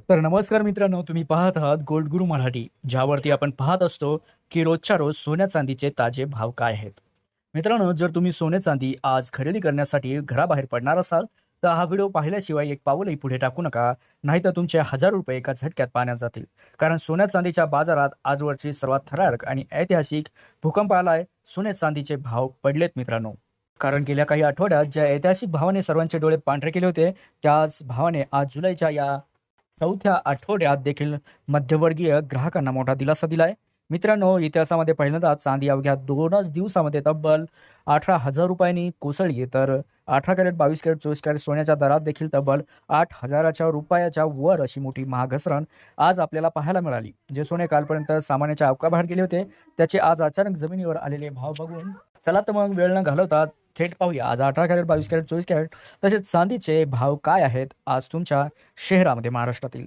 तर नमस्कार मित्रांनो, तुम्ही पाहत आहात गोल्ड गुरु मराठी, ज्यावरती आपण पाहत असतो की रोजच्या रोज सोन्या चांदीचे ताजे भाव काय आहेत. मित्रांनो, जर तुम्ही सोने चांदी आज खरेदी करण्यासाठी घराबाहेर पडणार असाल तर हा व्हिडिओ पाहिल्याशिवाय एक पाऊलही पुढे टाकू नका, नाहीतर तुमचे हजार रुपये एका झटक्यात पाण्यात जातील. कारण सोन्या चांदीच्या बाजारात आजवरची सर्वात थरारक आणि ऐतिहासिक भूकंप आलाय. सोने चांदीचे भाव पडलेत मित्रांनो. कारण गेल्या काही आठवड्यात ज्या ऐतिहासिक भावाने सर्वांचे डोळे पांढरे केले होते, त्याच भावाने आज जुलैच्या या चौथ्या आठवड्यात देखील मध्यमवर्गीय ग्राहकांना मोठा दिलासा दिलाय. मित्रांनो, इतिहासामध्ये पहिल्यांदाच चांदी अवघ्या 2च दिवसामध्ये तब्बल 18,000 रुपयांनी कोसळली. तर 18 कॅरेट, 22 कॅरेट, 24 कॅरेट सोन्याच्या दरात देखील तब्बल 8,000 रुपयाच्या वर अशी मोठी महाघसरण आज आपल्याला पाहायला मिळाली. जे सोने कालपर्यंत सामान्याच्या अवकाबाहेर गेले होते, त्याचे आज अचानक जमिनीवर आलेले भाव बघून चला तर मग वेळ न घालवता थेट पाहूया आज 18 कॅरेट, 22 कॅरेट, 24 कॅरेट तसेच चांदीचे भाव काय आहेत आज तुमच्या शहरामध्ये, महाराष्ट्रातील.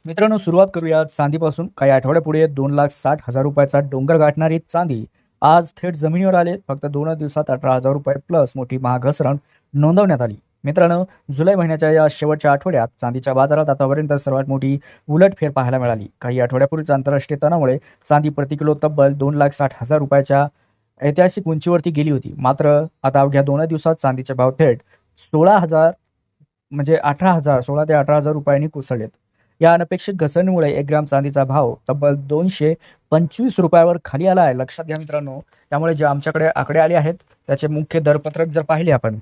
मित्रांनो, सुरुवात करूया चांदीपासून. काही आठवड्यापुढे 2,60,000 रुपयाचा डोंगर गाठणारी चांदी आज थेट जमिनीवर आले. फक्त 2 दिवसात 18,000 रुपये प्लस मोठी महाघसरण नोंदवण्यात आली. मित्रांनो, जुलै महिन्याच्या या शेवटच्या आठवड्यात चांदीच्या बाजारात आतापर्यंत सर्वात मोठी उलटफेर पाहायला मिळाली. काही आठवड्यापूर्वीच आंतरराष्ट्रीय तणामुळे चांदी प्रति किलो तब्बल 2,60,000 रुपयाच्या ऐतिहासिक उंचीवरती गेली होती. मात्र आता अवघ्या 2 दिवसात चांदीचे भाव थेट 16,000 म्हणजे 18,000 16 ते 18,000 रुपयांनी कोसळलेत. या अनपेक्षित घसरणीमुळे 1 ग्राम चांदीचा भाव तब्बल 225 रुपयावर खाली आला आहे. लक्षात घ्या मित्रांनो. त्यामुळे जे आमच्याकडे आकडे आले आहेत त्याचे मुख्य दरपत्रक जर पाहिले आपण,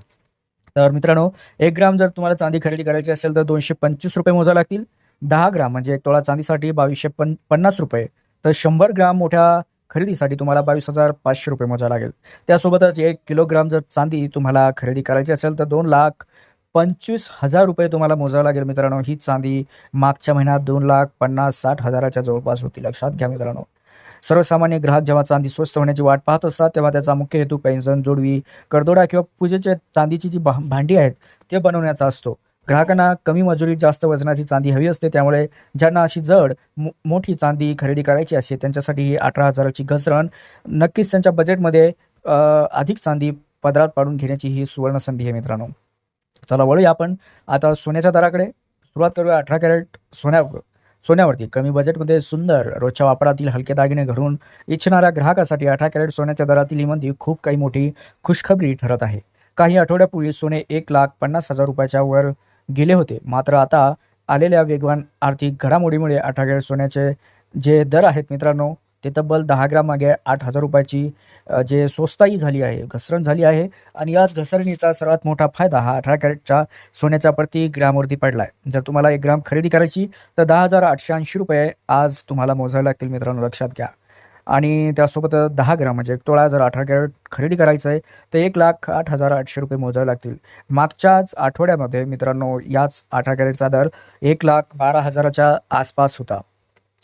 तर मित्रांनो 1 ग्राम जर तुम्हाला चांदी खरेदी करायची असेल तर 225 रुपये मोजावे लागतील. 10 ग्राम म्हणजे 1 तोळा चांदीसाठी 2,250 रुपये. तर 100 ग्राम मोठ्या खरेदीसाठी तुम्हाला 22,500 रुपये मोजावे लागेल. त्यासोबतच 1 किलोग्राम जर चांदी तुम्हाला खरेदी करायची असेल तर 2,25,000 रुपये तुम्हाला मोजावं लागेल. मित्रांनो, ही चांदी मागच्या महिन्यात 2,50,000-60,000च्या जवळपास होती. लक्षात घ्या मित्रांनो. सर्वसामान्य ग्राहक जेव्हा चांदी स्वस्त होण्याची वाट पाहत असतात तेव्हा त्याचा मुख्य हेतू पैंजण, जोडवी, करदोडा किंवा पूजेचे चांदीची जी भांडी आहेत ते बनवण्याचा असतो. ग्राहकांना कमी मजुरीत जास्त वजनाची चांदी हवी असते. त्यामुळे ज्यांना अशी जड मोठी चांदी खरेदी करायची असते त्यांच्यासाठी ही 18,000ची घसरण नक्कीच त्यांच्या बजेटमध्ये अधिक चांदी पदरात पाडून घेण्याची ही सुवर्ण संधी आहे मित्रांनो. चला वळूया आपण आता सोन्याच्या दराकडे. सुरुवात करूया 18 कॅरेट सोन्यावरती. कमी बजेटमध्ये सुंदर रोजच्या वापरातील हलके दागिने घडवून इच्छिणाऱ्या ग्राहकासाठी 18 कॅरेट सोन्याच्या दरातील ही मंदी खूप काही मोठी खुशखबरी ठरत आहे. काही आठवड्यापूर्वी सोने 1,50,000 रुपयाच्या वर गेले होते. मात्र आता आलेल्या वेगवान आर्थिक घडामोडीमुळे 18 कॅरेट सोन्याचे जे दर आहेत मित्रांनो, ते तब्बल 10 ग्राम मागे 8,000 रुपयाची जे स्वस्ताई झाली आहे, घसरण झाली आहे. आणि याच घसरणीचा सर्वात मोठा फायदा हा 18 कॅरेटच्या सोन्याच्या प्रति ग्रॅमवरती पडला आहे. जर तुम्हाला 1 ग्राम खरेदी करायची तर 10,880 रुपये आज तुम्हाला मोजावे लागतील मित्रांनो, लक्षात घ्या. आणि त्यासोबत 10 ग्राम म्हणजे 1 तोळा जर 18 कॅरेट खरेदी करायचं आहे तर 1,08,800 रुपये मोजावे लागतील. मागच्याच आठवड्यामध्ये मित्रांनो याच 18 कॅरेटचा दर 1,12,000च्या आसपास होता.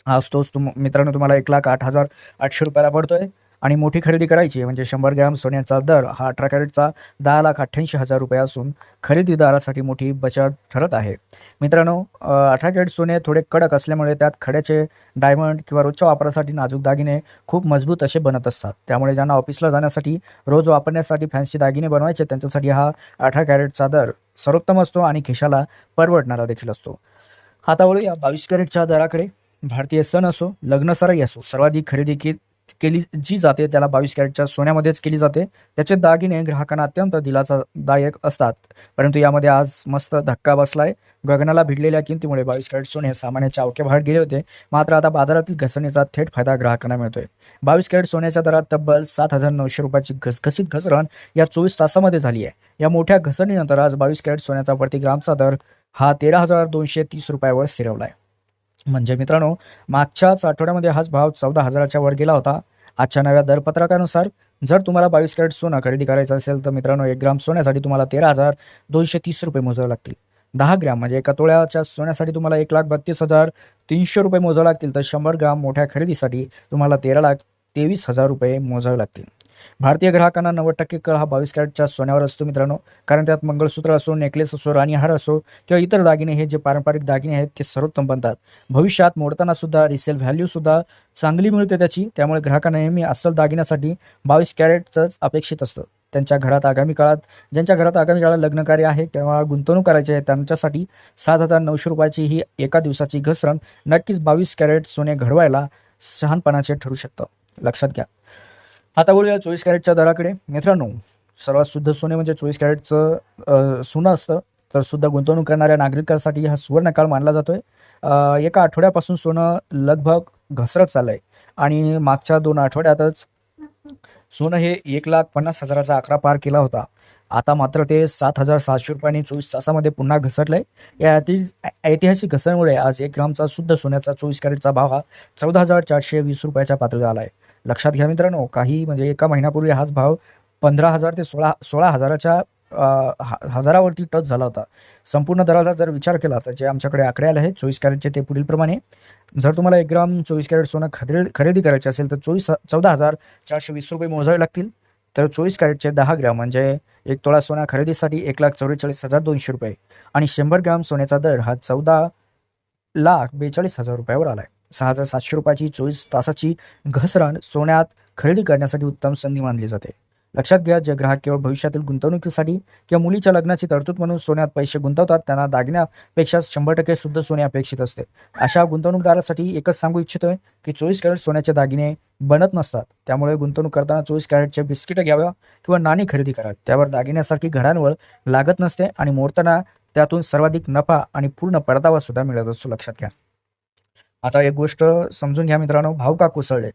आज तोच मित्रांनो तुम्हाला 1,08,800 रुपयाला पडतोय. आणि मोठी खरेदी करायची म्हणजे 100 ग्रॅम सोन्याचा दर हा 18 कॅरेटचा 10,88,000 रुपये असून खरेदीदारासाठी मोठी बचत ठरत आहे. मित्रांनो, 18 कॅरेट सोने थोडे कडक असल्यामुळे त्यात खड्याचे डायमंड किंवा रोजच्या वापरासाठी नाजूक दागिने खूप मजबूत असे बनत असतात. त्यामुळे ज्यांना ऑफिसला जाण्यासाठी रोज वापरण्यासाठी फॅन्सी दागिने बनवायचे त्यांच्यासाठी हा 18 कॅरेटचा दर सर्वोत्तम असतो आणि खिशाला परवडणारा देखील असतो. आता वळूया 22 कॅरेटच्या दराकडे. भारतीय सण असो, लग्न सराई असो, सर्वाधिक खरेदी केली जी जाते त्याला 22 कॅरेटच्या सोन्यामध्येच केली जाते. त्याचे दागिने ग्राहकांना अत्यंत दिलासादायक असतात. परंतु यामध्ये आज मस्त धक्का बसलाय. गगनाला भिडलेल्या किमतीमुळे 22 कॅरेट सोने सामान्याच्या अवक्याबाहेर गेले होते. मात्र आता बाजारातील घसरणीचा थेट फायदा ग्राहकांना मिळतोय. 22 कॅरेट सोन्याच्या दरात तब्बल 7,900 रुपयाची घसघशीत घसरण या 24 तासामध्ये झाली आहे. या मोठ्या घसरणीनंतर आज 22 कॅरेट सोन्याचा प्रति ग्रामचा दर हा 13,230 रुपयावर स्थिरवलाय. म्हणजे मित्रांनो, मागच्याच आठवड्यामध्ये हाच भाव 14,000च्या वर गेला होता. आजच्या नव्या दरपत्रकानुसार जर तुम्हाला 22 कॅरेट सोनं खरेदी करायचं असेल तर मित्रांनो 1 ग्राम सोन्यासाठी तुम्हाला 13,230 रुपये मोजावे लागतील. 10 ग्राम म्हणजे 1 तोळ्याच्या सोन्यासाठी तुम्हाला 1,32,300 रुपये मोजावे लागतील. तर 100 ग्राम मोठ्या खरेदीसाठी तुम्हाला 13,23,000 रुपये मोजावे लागतील. भारतीय ग्राहकांना 90% कल हा 22 कॅरेटच्या सोन्यावर असतो मित्रांनो. कारण त्यात मंगळसूत्र असो, नेकलेस असो, राणीहार असो किंवा इतर दागिने हे जे पारंपरिक दागिने आहेत ते सर्वोत्तम बनतात. भविष्यात मोडताना सुद्धा रिसेल व्हॅल्यू सुद्धा चांगली मिळते त्याची. त्यामुळे ग्राहकांना नेहमी अस्सल दागिन्यासाठी 22 कॅरेटचंच अपेक्षित असतं. ज्यांच्या घरात आगामी काळात लग्न कार्य आहे किंवा गुंतवणूक करायची आहे त्यांच्यासाठी 7,900 रुपयाची ही एका दिवसाची घसरण नक्कीच 22 कॅरेट सोने घडवायला शहाणपणाचे ठरू शकतं, लक्षात घ्या. आता बोलूया 24 कॅरेटच्या दराकडे. मित्रांनो, सर्वात शुद्ध सोने म्हणजे 24 कॅरेटचं सोनं असतं. तर सुद्धा गुंतवणूक करणाऱ्या नागरिकांसाठी हा सुवर्णकाळ मानला जातोय. एका आठवड्यापासून सोनं लगभग घसरत चाललंय आणि मागच्या 2 आठवड्यातच सोनं हे 1,50,000चा आकडा पार केला होता. आता मात्र ते 7,700 रुपयांनी 24 तासामध्ये पुन्हा घसरलंय. या ऐतिहासिक घसरणीमुळे आज 1 ग्रामचा शुद्ध सोन्याचा 24 कॅरेटचा भाव हा 14,420 रुपयाच्या पातळीवर आला आहे. लक्षात घ्या मित्रांनो, एका महिन्यापूर्वी हाच भाव 15,000 ते 16,000च्या हजारावरती टच झाला होता. संपूर्ण दराचा जर विचार केला तर जे आमच्याकडे आकडे आले आहेत 24 कॅरेटचे ते पुढीलप्रमाणे. जर तुम्हाला 1 ग्राम 24 कॅरेट सोनं खरेदी करायचे असेल तर 14,420 रुपये मोजावे लागतील. तर 24 कॅरेटचे 10 ग्रॅम म्हणजे 1 तोळा सोना खरेदीसाठी 1,44,200 रुपये आणि 100 ग्रॅम सोन्याचा दर हा 14,42,000 रुपयावर आला आहे. 6,700 रुपयाची 24 तासाची घसरण सोन्यात खरेदी करण्यासाठी उत्तम संधी मानली जाते. लक्षात घ्या, जे ग्राहक केवळ भविष्यातील गुंतवणुकीसाठी किंवा मुलीच्या लग्नाची तरतूद म्हणून सोन्यात पैसे गुंतवतात त्यांना दागिन्यापेक्षा 100% शुद्ध सोने अपेक्षित असते. अशा गुंतवणूकदारासाठी एकच सांगू इच्छितोय की 24 कॅरेट सोन्याचे दागिने बनत नसतात. त्यामुळे गुंतवणूक करताना 24 कॅरेटचे बिस्किटं घ्याव्या किंवा नाणी खरेदी करा. त्यावर दागिन्यासारखी घडामोड लागत नसते आणि मोडताना त्यातून सर्वाधिक नफा आणि पूर्ण परतावा सुद्धा मिळत असतो, लक्षात घ्या. आता एक गोष्ट समजून घ्या मित्रांनो, भाव का कोसळले?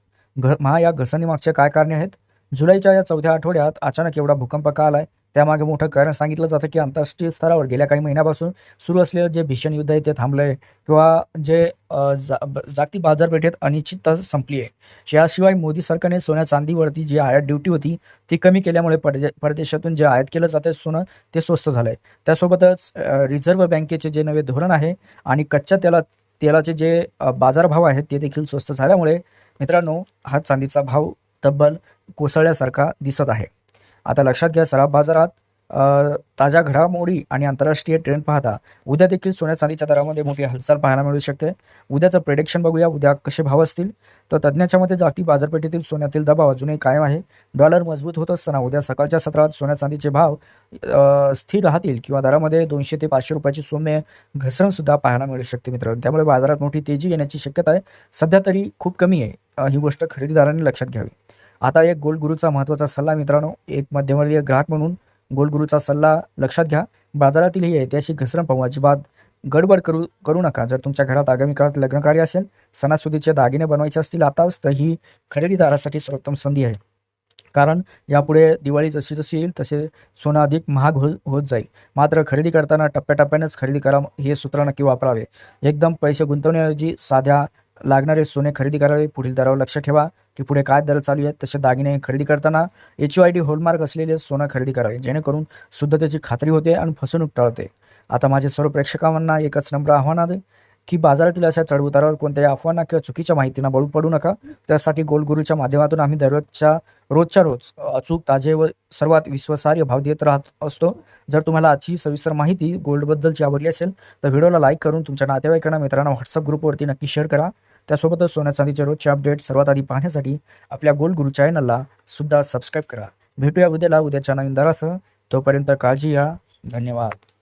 या घसरणीमागचे काय कारणे आहेत? जुलैच्या या 4थ्या आठवड्यात अचानक एवढा भूकंप का आलाय? त्यामागे मोठं कारण सांगितलं जातं की आंतरराष्ट्रीय स्तरावर गेल्या काही महिन्यापासून सुरू असलेलं जे भीषण युद्ध आहे ते थांबलंय किंवा जे जागतिक बाजारपेठेत अनिश्चितता संपली आहे. याशिवाय मोदी सरकारने सोन्या चांदीवरती जी आयात ड्युटी होती ती कमी केल्यामुळे परदेशातून जे आयात केलं जातं सोनं ते स्वस्त झालंय. त्यासोबतच रिझर्व्ह बँकेचे जे नवे धोरण आहे आणि कच्च्या तेलाचे जे बाजारभाव आहेत ते देखील स्वस्त झाल्यामुळे मित्रांनो हा चांदीचा भाव तब्बल कोसळल्यासारखा दिसत आहे. आता लक्षात घ्या, सराफ बाजारात ताज्या घडामोडी आणि आंतरराष्ट्रीय ट्रेंड पाहता उद्या देखील सोन्या चांदीच्या दरामध्ये मोठी हालचाल पाहायला मिळू शकते. उद्याचं प्रेडिक्शन बघूया, उद्या कसे भाव असतील. तर तज्ज्ञांच्या मते जागतिक बाजारपेठेतील सोन्यातील दबाव अजूनही कायम आहे. डॉलर मजबूत होत असताना उद्या सकाळच्या सत्रात सोन्या चांदीचे भाव स्थिर राहतील किंवा दरामध्ये 200 ते 500 रुपयाची सौम्य घसरण सुद्धा पाहायला मिळू शकते मित्रांनो. त्यामुळे बाजारात मोठी तेजी येण्याची शक्यता आहे. सध्या तरी खूप कमी आहे. ही गोष्ट खरेदीदारांनी लक्षात घ्यावी. आता एक गोल्ड गुरूचा महत्त्वाचा सल्ला मित्रांनो, एक मध्यमवर्गीय ग्राहक म्हणून गोल्ड गुरूचा सल्ला लक्षात घ्या. बाजारातील ही ऐतिहासिक घसरण पाहून अजिबात गडबड करू नका. जर तुमच्या घरात आगामी काळात लग्न कार्य असेल, सणासुदीचे दागिने बनवायचे असतील आताच, तर ही खरेदीदारासाठी सर्वोत्तम संधी आहे. कारण यापुढे दिवाळी जशी जशी येईल तसे सोनं अधिक महाग होत जाईल. मात्र खरेदी करताना टप्प्याटप्प्यानेच खरेदी करा, हे सूत्र नक्की वापरावे. एकदम पैसे गुंतवण्याऐवजी साध्या लागणारे सोने खरेदी करावे. पुढील दरावर लक्ष ठेवा की पुढे काय दर चालू आहेत. तसे दागिने खरेदी करताना HUID हॉलमार्क असलेले सोनं खरेदी करावे, जेणेकरून शुद्धतेची खात्री होते आणि फसवणूक टळते. आता माझे सर्व प्रेक्षकांना एकच नम्र आव्हान आहे की बाजारातील अशा चढउतारावर कोणत्याही अफवांना किंवा चुकीच्या माहितींना बळी पडू नका. त्यासाठी गोल्ड गुरूच्या माध्यमातून आम्ही रोजच्या रोज अचूक, ताजे व सर्वात विश्वासार्ह भाव देत राहत असतो. जर तुम्हाला आजची सविस्तर माहिती गोल्डबद्दलची आवडली असेल तर व्हिडिओला लाईक करून तुमच्या नातेवाईकांना, मित्रांना व्हॉट्सअप ग्रुपवरती नक्की शेअर करा. त्यासोबतच सोन्या चांदीचे रोजचे अपडेट सर्वात आधी पाहण्यासाठी आपल्या गोल्ड गुरू चॅनलला सुद्धा सबस्क्राईब करा. भेटूया उद्याच्या नवीन दरासह. तोपर्यंत काळजी घ्या. धन्यवाद.